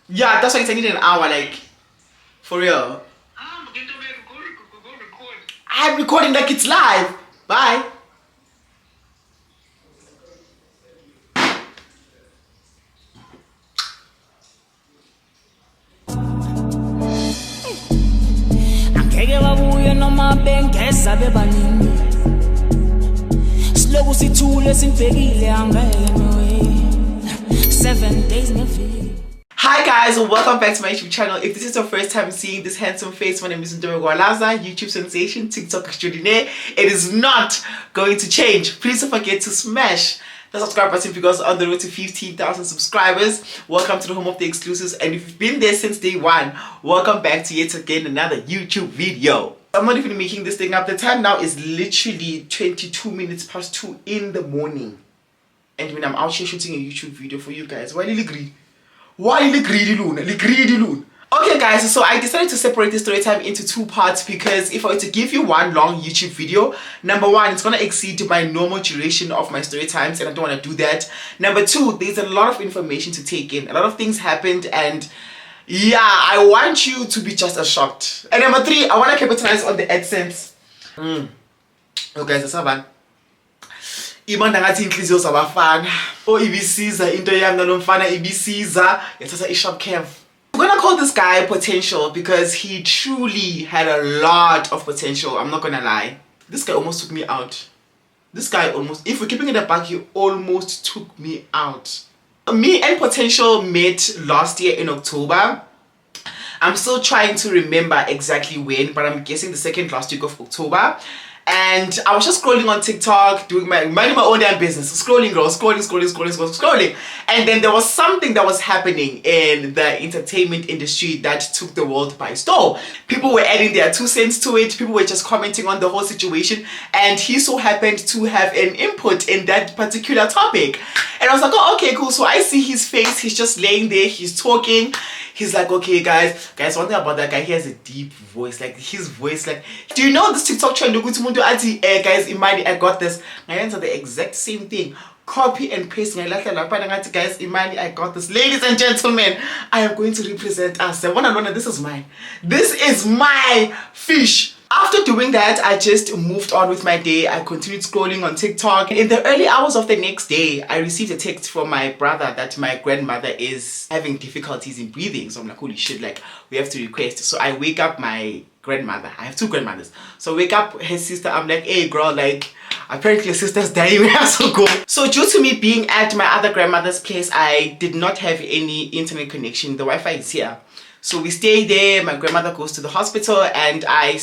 Yeah, that's why I need an hour, like, for real. I'm recording like it's live. Bye. Angeke babuye noma bengeza bebaningi. Siloku sithule sinibhekile angeke no. 7 days ngeviki. Hi guys, welcome back to my YouTube channel. If this is your first time seeing this handsome face, my name is Ndorogwalaza, YouTube sensation, TikTok extraordinaire. It is not going to change. Please don't forget to smash the subscribe button because on the road to 15,000 subscribers. Welcome to the home of the exclusives, and if you've been there since day one, welcome back to yet again another YouTube video. I'm not even making this thing up. The time now is literally 22 minutes past 2 in the morning, and when I'm out here shooting a YouTube video for you guys, why did you agree? Why you greedy loon? Okay guys, so I decided to separate this story time into two parts because if I were to give you one long YouTube video, number one, it's gonna exceed my normal duration of my story times and I don't want to do that. Number two, there's a lot of information to take in. A lot of things happened and yeah, I want you to be just as shocked. And number three, I want to capitalize on the AdSense. Okay, so Saban. Imanda ngathi inhliziyo zabafana ibisiza into yami nalomfana ibisiza yathatha ishop kev. I'm gonna call this guy potential because he truly had a lot of potential. I'm not gonna lie, this guy almost took me out. This guy almost, if we're keeping it a buck, he almost took me out. Me and potential met last year in October. I'm still trying to remember exactly when, but I'm guessing the second last week of October. And I was just scrolling on TikTok, minding my own damn business, scrolling, and then there was something that was happening in the entertainment industry that took the world by storm. People were adding their 2 cents to it, people were just commenting on the whole situation, and he so happened to have an input in that particular topic. And I was like, oh, okay, cool. So I see his face, he's just laying there, he's talking. He's like, okay, guys, one thing about that guy, he has a deep voice. Like, his voice, like, do you know this TikTok trend? Guys, imagine I got this. I answer the exact same thing. Copy and paste. Guys, imagine I got this. Ladies and gentlemen, I am going to represent us. This is mine. This is my fish. After doing that, I just moved on with my day. I continued scrolling on TikTok. In the early hours of the next day, I received a text from my brother that my grandmother is having difficulties in breathing. So I'm like, holy shit, like, we have to request. So I wake up my grandmother. I have 2 grandmothers. So I wake up her sister. I'm like, hey girl, like, apparently your sister's dying. We have to go. So due to me being at my other grandmother's place, I did not have any internet connection. The Wi-Fi is here. So we stay there. My grandmother goes to the hospital and I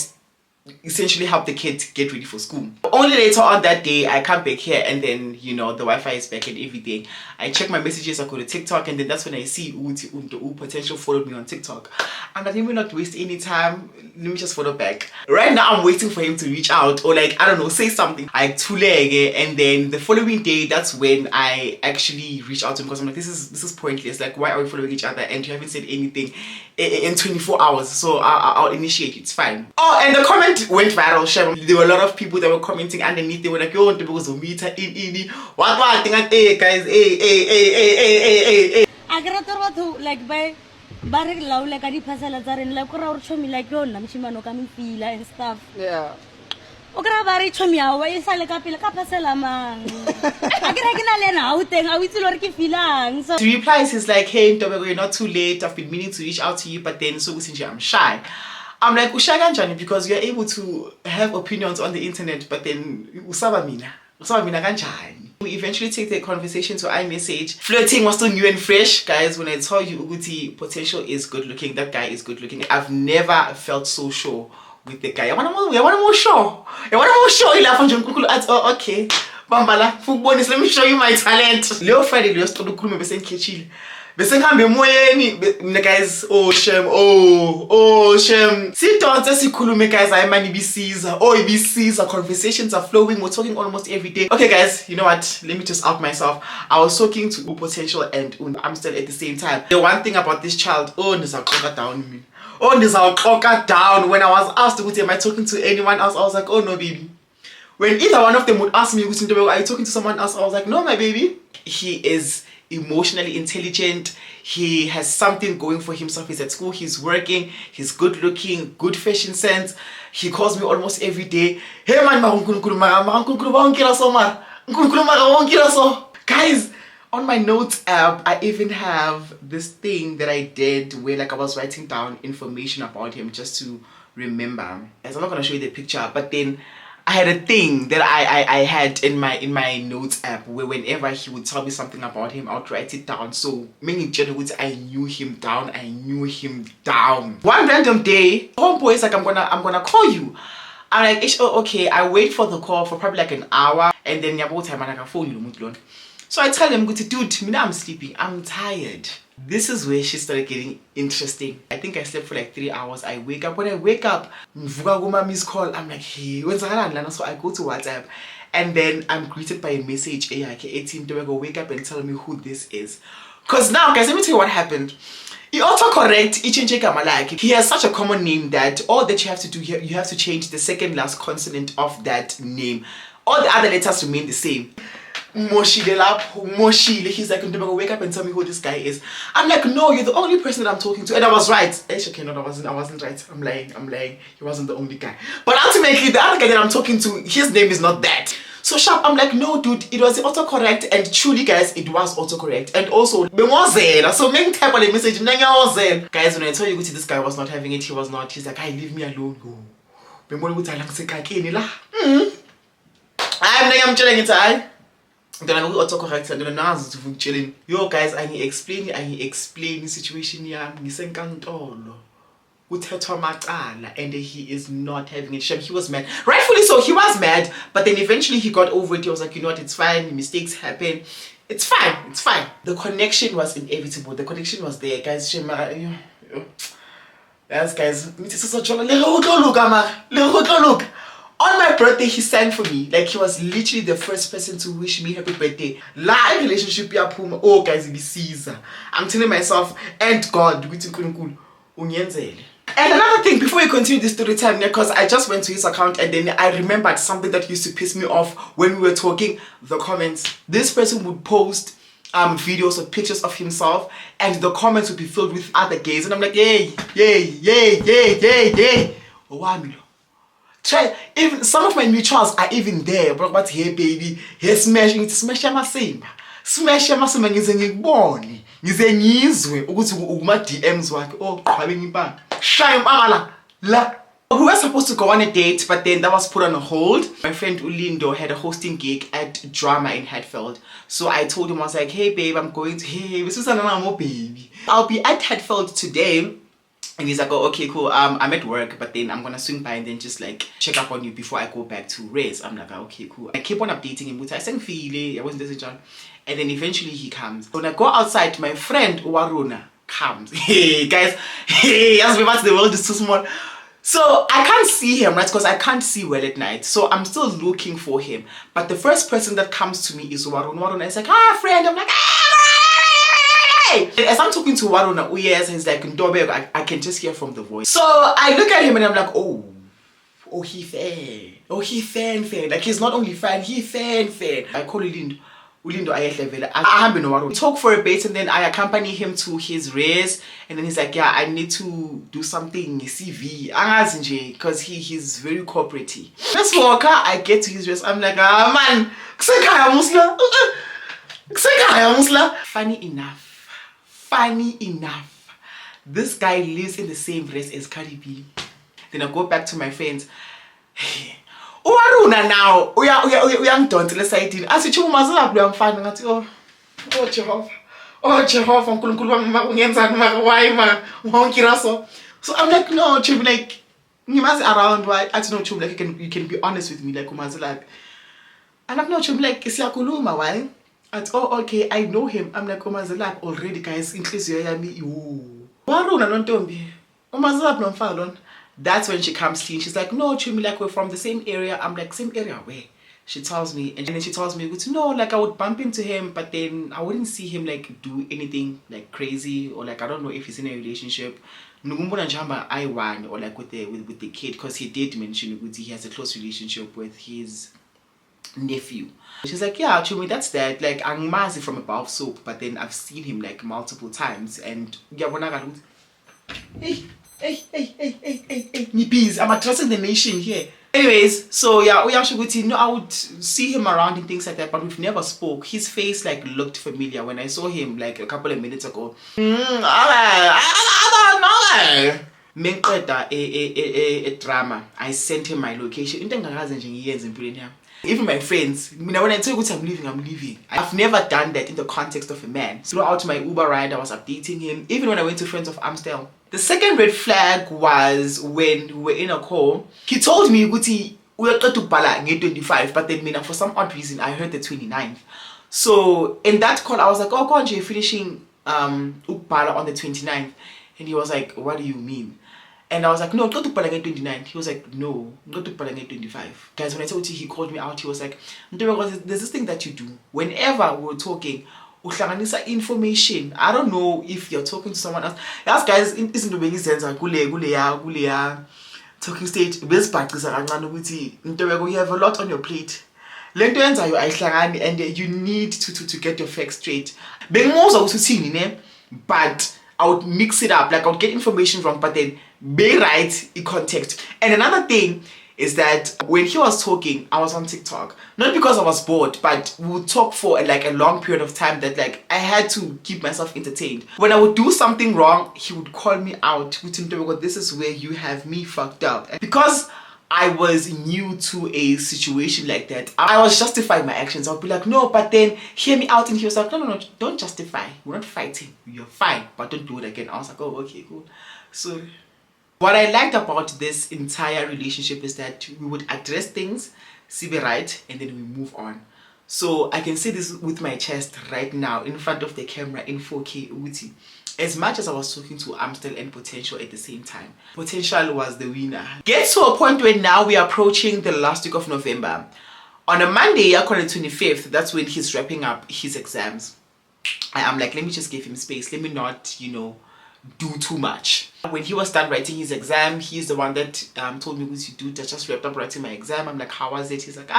essentially help the kids get ready for school. Only later on that day I come back here and then, you know, the Wi-Fi is back and everything. I check my messages, I go to TikTok, and then that's when I see potential followed me on TikTok. And let me not waste any time, let me just follow back. Right now I'm waiting for him to reach out or, like, I don't know, say something. I tulege, and then the following day, that's when I actually reach out to him because I'm like, this is pointless. Like, why are we following each other and you haven't said anything in 24 hours? So I'll initiate, it's fine. Oh, and the comment went viral, Shem. There were a lot of people that were commenting underneath. They were like, yo, because of meter in what thing at guys, I got to like by barek law like I pasala zarin like or show me like yo namshimano coming feel and stuff. Yeah. Okra bari chomia wa isa le kapila ka pasala man. Akira kina le na uteng a witsi lor ki filang. So he replies, he's like, hey Ntobeko, you're not too late. I've been meaning to reach out to you, but then so since I'm shy. I'm like, usha kanjani, because you're able to have opinions on the internet, but then usaba mina kanjani. We eventually take the conversation to iMessage. Flirting was still new and fresh. Guys, when I tell you Uguti potential is good looking, that guy is good looking. I've never felt so sure with the guy. I want more sure. Oh, okay. Bambala, let me show you my talent. Leo Friday, Leo Stodu Krume Besen Kechil. Besengambe moyeni guys, oh shem. Sit down, just sikhulume guys, I mani ibisiza. Oh, ibisiza, conversations are flowing, we're talking almost every day. Okay guys, you know what? Let me just out myself. I was talking to potential and I'm still at the same time. The one thing about this child, nizaqoka down me. Nizaqoka down. When I was asked, am I talking to anyone else? I was like, oh no baby. When either one of them would ask me, are you talking to someone else? I was like, no my baby. He is emotionally intelligent. He has something going for himself. He's at school, he's working, he's good looking, good fashion sense. He calls me almost every day. Hey man, guys, on my notes app, I even have this thing that I did where like I was writing down information about him just to remember. As I'm not gonna show you the picture, but then I had a thing that I had in my notes app where whenever he would tell me something about him, I would write it down. So many general I knew him down. One random day, homeboy is like, I'm gonna call you. I'm like, oh, okay. I wait for the call for probably like an hour, and then time I can phone you. So I tell him, dude, I'm sleeping, I'm tired. This is where she started getting interesting. I think I slept for like 3 hours. I wake up. When I wake up, miss call. I'm like, hey, when's that? So I go to WhatsApp, and then I'm greeted by a message. Hey, I can go wake up and tell me who this is. Cause now, guys, let me tell you what happened. He autocorrect he has such a common name that all that you have to do here, you have to change the second last consonant of that name. All the other letters remain the same. Moshi. He's like, wake up and tell me who this guy is. I'm like, no, you're the only person that I'm talking to. And I was right. Okay, no, I wasn't right. I'm lying. He wasn't the only guy. But ultimately, the other guy that I'm talking to, his name is not that. So sharp, I'm like, no, dude, it was autocorrect. And truly, guys, it was autocorrect. And also, so many type of the message, guys, when I tell you this guy was not having it, he was not. He's like, hey, leave me alone. I'm chilling inside. Then I go autocorrect and then now I'm chilling. Yo guys, I explain the situation here. And he is not having it. He was mad. Rightfully so, he was mad. But then eventually he got over it. He was like, you know what, it's fine. Mistakes happen. It's fine. The connection was inevitable. The connection was there, guys. Yes, guys. Look. On my birthday, he sang for me. Like, he was literally the first person to wish me happy birthday. Live relationship, oh, guys, it Caesar. I'm telling myself, and God, and another thing, before we continue this story time, because I just went to his account and then I remembered something that used to piss me off when we were talking, the comments. This person would post videos or pictures of himself, and the comments would be filled with other gays. And I'm like, yay. Try, even some of my mutuals are even there. But hey baby, hey smash amasimba. Smash amasimba ngizengibone. Ngizengizwe ukuthi uma DMs wakhe oh qhabeni impanga. Shaya impanga la. We were supposed to go on a date, but then that was put on a hold. My friend Ulindo had a hosting gig at Drama in Hatfield. So I told him, I was like, hey babe, I'm going to, hey, baby. I'll be at Hatfield today. And he's like, oh, okay, cool. I'm at work, but then I'm gonna swing by and then just like check up on you before I go back to Rez. I'm like, okay, cool. I keep on updating him. I sang Fili, I wasn't this John. And then eventually he comes. When I go outside, my friend Waruna comes. Hey guys, hey, as we watch the world is too small. So I can't see him, right? Because I can't see well at night. So I'm still looking for him. But the first person that comes to me is Waruna. Waruna is like, friend. I'm like, as I'm talking to Waruna, yes, he's like, I can just hear from the voice. So I look at him and I'm like, oh, he fan. Oh, he fan. Like, he's not only fan, he fan. I call Ulindo I talk for a bit and then I accompany him to his race. And then he's like, yeah, I need to do something CV. Because he's very cooperative. This walker, I get to his race. I'm like, man, Funny enough, this guy lives in the same race as Cardi B. Then I go back to my friends. Waruna now, we are done to the side. I said, you must have been fine. Oh, Jehovah. So I'm like, no, Chum, like, you must around, right? I don't know, Chum, like, you can be honest with me, like, like, and I'm not Chum, like, is Yakuluma, why? Oh, okay, I know him. I'm like, Omazalap already, guys. Increase your yami. Waruna non tombi. Omazalap non falon. That's when she comes clean. She's like, no, Chumi, like, we're from the same area. I'm like, same area where? She tells me, and then she tells me, no, like, I would bump into him, but then I wouldn't see him like do anything like crazy, or like I don't know if he's in a relationship. Nugumbona Jamba I won, or like with the kid, because he did mention he has a close relationship with his nephew. She's like, yeah, Chumi, that's that. Like, I'm Mazi from Above Soap, but then I've seen him like multiple times. And yeah, when I got hey, Nippies, I'm addressing the nation here. Anyways, so yeah, I would see him around and things like that, but we've never spoke. His face like looked familiar when I saw him like a couple of minutes ago. A drama. I sent him my location. Even my friends, when I tell you I'm leaving. I've never done that in the context of a man. Throughout my Uber ride, I was updating him. Even when I went to Friends of Amstel. The second red flag was when we were in a call. He told me, Guti, we're going to Pala 25, but then for some odd reason, I heard the 29th. So in that call, I was like, oh, God, you're finishing Upala on the 29th. And he was like, what do you mean? And I was like, no, go to Palangate 29. He was like, no, go to Palangate 25. Guys, when I told you, he called me out, he was like, there's this thing that you do. Whenever we're talking, information. I don't know if you're talking to someone else. Yes, guys, isn't the way sense talking stage. You have a lot on your plate. And you need to get your facts straight. But I would mix it up, like I would get information wrong, but then be right in context. And another thing is that when he was talking, I was on TikTok. Not because I was bored, but we would talk for like a long period of time that like I had to keep myself entertained. When I would do something wrong, he would call me out. This is where you have me fucked up. And because I was new to a situation like that, I was justifying my actions. I would be like, no, but then hear me out. And he was like, no, don't justify. We're not fighting. You're fine, but don't do it again. I was like, oh, okay, cool. So what I liked about this entire relationship is that we would address things, see the right, and then we move on. So I can say this with my chest right now in front of the camera in 4K Uti. As much as I was talking to Amstel and Potential at the same time, Potential was the winner. Get to a point where now we are approaching the last week of November. On a Monday, on the 25th, that's when he's wrapping up his exams. I'm like, let me just give him space. Let me not, do too much. When he was done writing his exam, he's the one that told me, dude, I just wrapped up writing my exam. I'm like, how was it? He's like,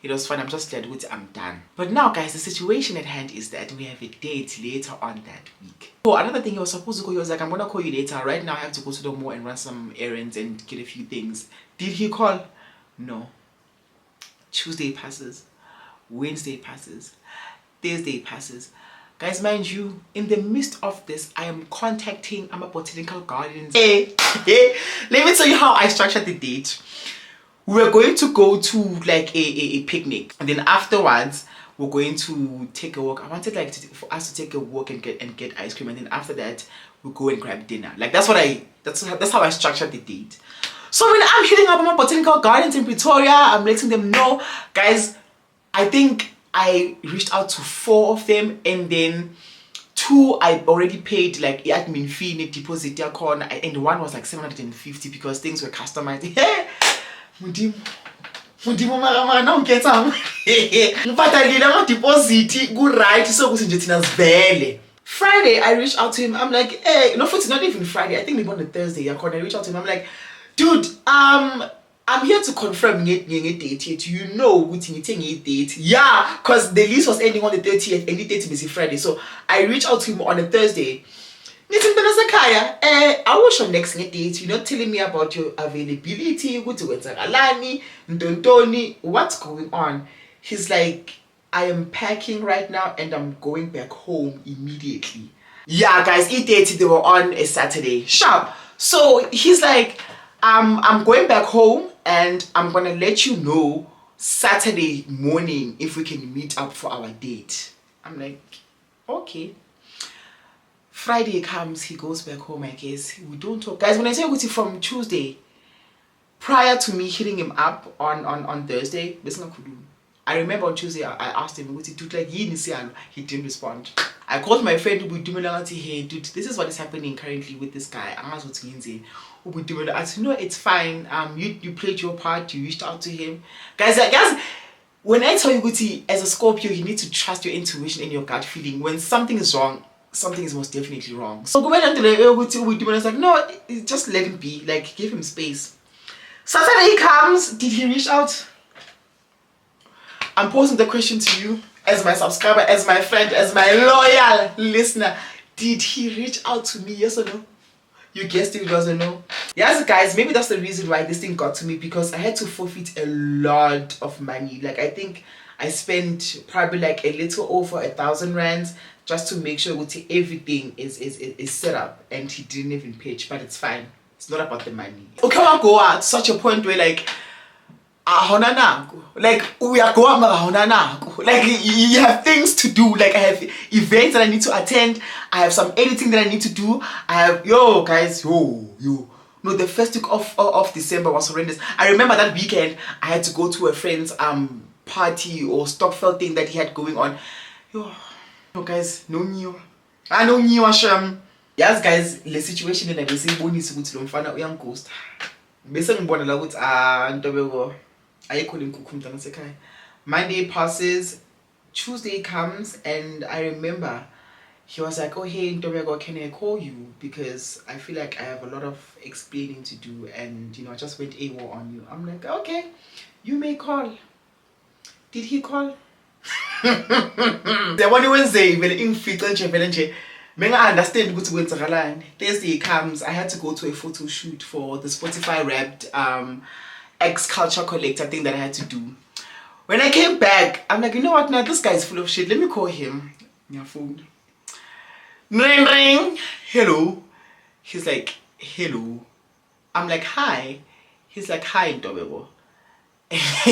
it was fun. I'm just glad I'm done. But now, guys, the situation at hand is that we have a date later on that week. So another thing, he was supposed to go, he was like, I'm gonna call you later. Right now I have to go to the mall and run some errands and get a few things. Did he call? No. Tuesday passes, Wednesday passes, Thursday passes. Guys, mind you, in the midst of this, I am contacting botanical gardens. Hey, let me tell you how I structured the date. We were going to go to like a picnic, and then afterwards we're going to take a walk. I wanted like for us to take a walk and get ice cream, and then after that we'll go and grab dinner. Like that's how I structured the date. So when I'm hitting up botanical gardens in Pretoria, I'm letting them know, guys, I think I reached out to 4 of them, and then 2 I already paid like admin fee and deposit corner, and 1 was like 750 because things were customized. Friday I reached out to him. I'm like, hey, no, it's not even Friday. I think maybe on the Thursday. I reached out to him. I'm like, dude, I'm here to confirm a date. You know, we a date. Yeah, because the lease was ending on the 30th, and the date is Friday. So I reached out to him on a Thursday. I was your next date. You're not telling me about your availability. What's going on? He's like, I am packing right now and I'm going back home immediately. Yeah, guys, they were on a Saturday. Sharp. So he's like, I'm going back home and I'm gonna let you know Saturday morning if we can meet up for our date. I'm like, okay. Friday comes, he goes back home, I guess. We don't talk. Guys, when I say Guti from Tuesday, prior to me hitting him up on Thursday, I remember on Tuesday I asked him, dude, like, he didn't respond. I called my friend, hey, dude, this is what is happening currently with this guy. I said, no, it's fine. You played your part, you reached out to him. Guys, when I tell you, Guti, as a Scorpio, you need to trust your intuition and your gut feeling. When something is wrong, something is most definitely wrong. So go back to the I was like, no, just let him be. Like, give him space. Saturday comes. Did he reach out? I'm posing the question to you as my subscriber, as my friend, as my loyal listener. Did he reach out to me, yes or no? You guessed it was a no. Yes, guys, maybe that's the reason why this thing got to me, because I had to forfeit a lot of money. Like, I think I spent probably like a little over 1,000 rands just to make sure that everything is set up, and he didn't even pitch, but it's fine. It's not about the money. Okay, I'll go at such a point where like we are going like you have things to do. Like I have events that I need to attend, I have some editing that I need to do, I have guys no, the first week of December was horrendous. I remember that weekend I had to go to a friend's party or stock thing that he had going on. Yo guys, no new asham. Yes guys, the situation in the same bonus ukuthi lo mfana uyanghost. Bese ngibona la ukuthi ntobeko ayikho lenkukhu mntana sekhaya. Monday passes, Tuesday comes, and I remember he was like, oh hey Ntobeko, can I call you, because I feel like I have a lot of explaining to do, and I just went AWOL on you. I'm like, okay, you may call. Did he call? The one Wednesday vele ingifika nje vele nje menga understand ukuthi kwenzakalani. Thursday comes, I had to go to a photo shoot for the Spotify Wrapped X Culture Collector thing that I had to do. When I came back, I'm like, you know what, now this guy is full of shit, let me call him. Your phone. Ring ring. Hello. He's like, hello. I'm like, hi. He's like, hi Ntobeko. I've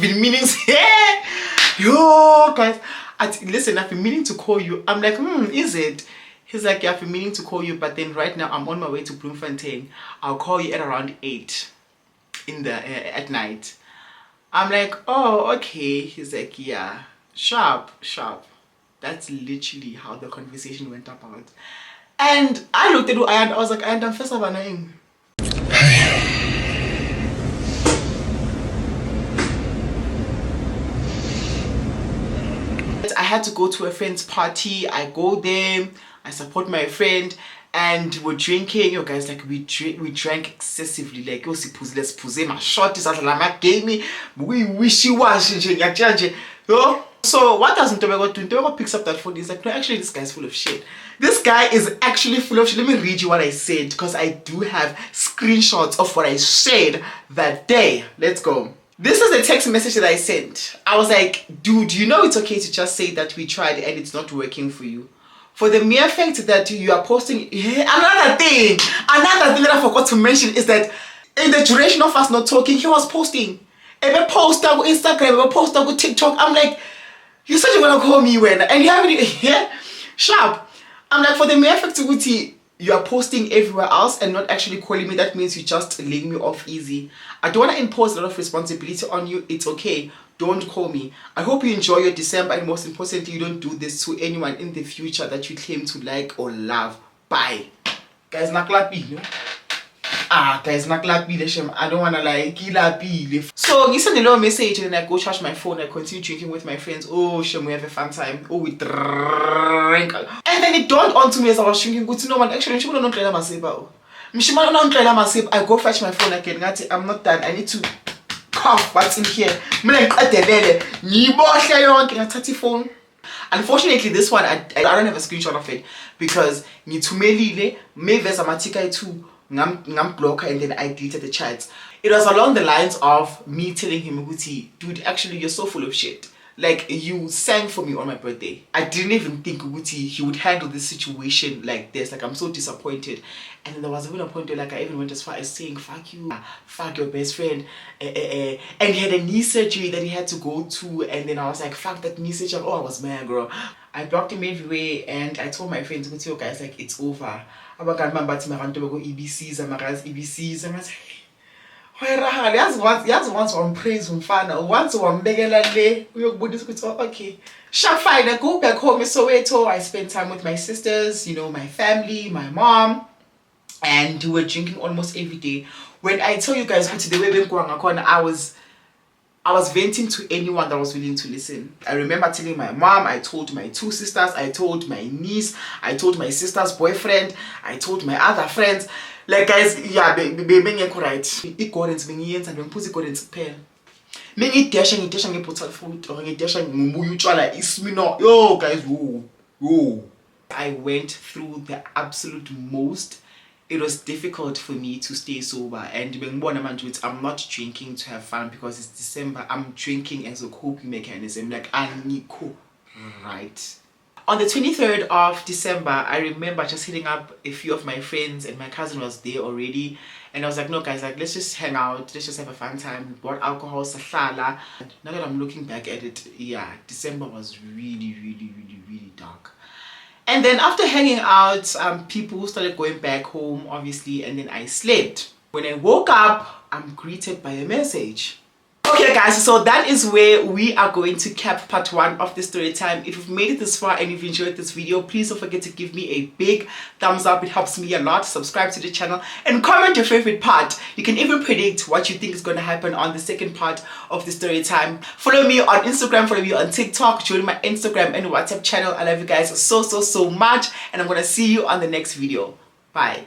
been meaning yo guys, listen, I've been meaning to call you. I'm like, is it? He's like, yeah, I've been meaning to call you, but then right now I'm on my way to Bloemfontein. I'll call you at around 8 in the at night. I'm like, oh okay. He's like, yeah, sharp. That's literally how the conversation went about. And I looked at I was like, I'm first of all annoying. I had to go to a friend's party. I go there, I support my friend, and we're drinking. You guys, like we drank excessively. Like let's puze my shot is like game we wishy-washy. So what does Ntobeko do? Ntobeko picks up that phone. He's like, no, actually this guy's full of shit. This guy is actually full of shit. Let me read you what I said, because I do have screenshots of what I said that day. Let's go. This is a text message that I sent. I was like, dude, you know it's okay to just say that we tried and it's not working for you. For the mere fact that you are posting. Another thing that I forgot to mention is that in the duration of us not talking, he was posting. Every post on Instagram, every post on TikTok. I'm like, you said you're gonna call me when, and you haven't. Yeah, sharp. I'm like, for the mere fact that you are posting everywhere else and not actually calling me, that means you just laying me off easy. I don't want to impose a lot of responsibility on you. It's okay. Don't call me. I hope you enjoy your December, and most importantly, you don't do this to anyone in the future that you claim to like or love. Bye. Guys, naklapi, no? Guys, naklapi, I don't want to like kilapi. So, you send a little message and then I go charge my phone. I continue drinking with my friends. Oh, Shem, we have a fun time. Oh, we drink. And then it dawned on to me as I was drinking. Good to know, man. Actually, I go fetch my phone again. I'm not done. I need to cough what's in here. Unfortunately, this one I don't have a screenshot of it, because ngam blocker, and then I deleted the chats. It was along the lines of me telling him, dude, actually you're so full of shit. Like, you sang for me on my birthday. I didn't even think he would handle this situation like this. Like, I'm so disappointed. And then there was even a point where like I even went as far as saying, fuck you, fuck your best friend. And he had a knee surgery that he had to go to, and then I was like, fuck that knee surgery. Oh, I was mad, girl. I blocked him everywhere, and I told my friends, guys, like, it's over. I was like, EBCs, and I was EBCs, and I was once one praise umfana, once one begelale, okay. Sharp fine, I go back home in Soweto. I spent time with my sisters, my family, my mom, and we were drinking almost every day. When I tell you guys the way I was venting to anyone that was willing to listen. I remember telling my mom, I told my 2 sisters, I told my niece, I told my sister's boyfriend, I told my other friends. Like guys, yeah, bengekho right. I-Gordons bengiyenza ngiphuza i-Gordons kuphela. Mengidesha nge-bottle food or ngidesha ngomuya utshwala ismino. Yo guys, yo. I went through the absolute most. It was difficult for me to stay sober, and I'm not drinking to have fun because it's December. I'm drinking as a coping mechanism, like I need cool, right? On the 23rd of December, I remember just hitting up a few of my friends, and my cousin was there already, and I was like, no guys, like let's just hang out, let's just have a fun time. We bought alcohol, sahlala. Now that I'm looking back at it, yeah, December was really dark. And then after hanging out, people started going back home, obviously, and then I slept. When I woke up, I'm greeted by a message. Okay guys, so that is where we are going to cap part 1 of the story time. If you've made it this far and you've enjoyed this video, please don't forget to give me a big thumbs up. It helps me a lot. Subscribe to the channel and comment your favorite part. You can even predict what you think is going to happen on the second part of the story time. Follow me on Instagram, follow me on TikTok, join my Instagram and WhatsApp channel. I love you guys so much, and I'm going to see you on the next video. Bye.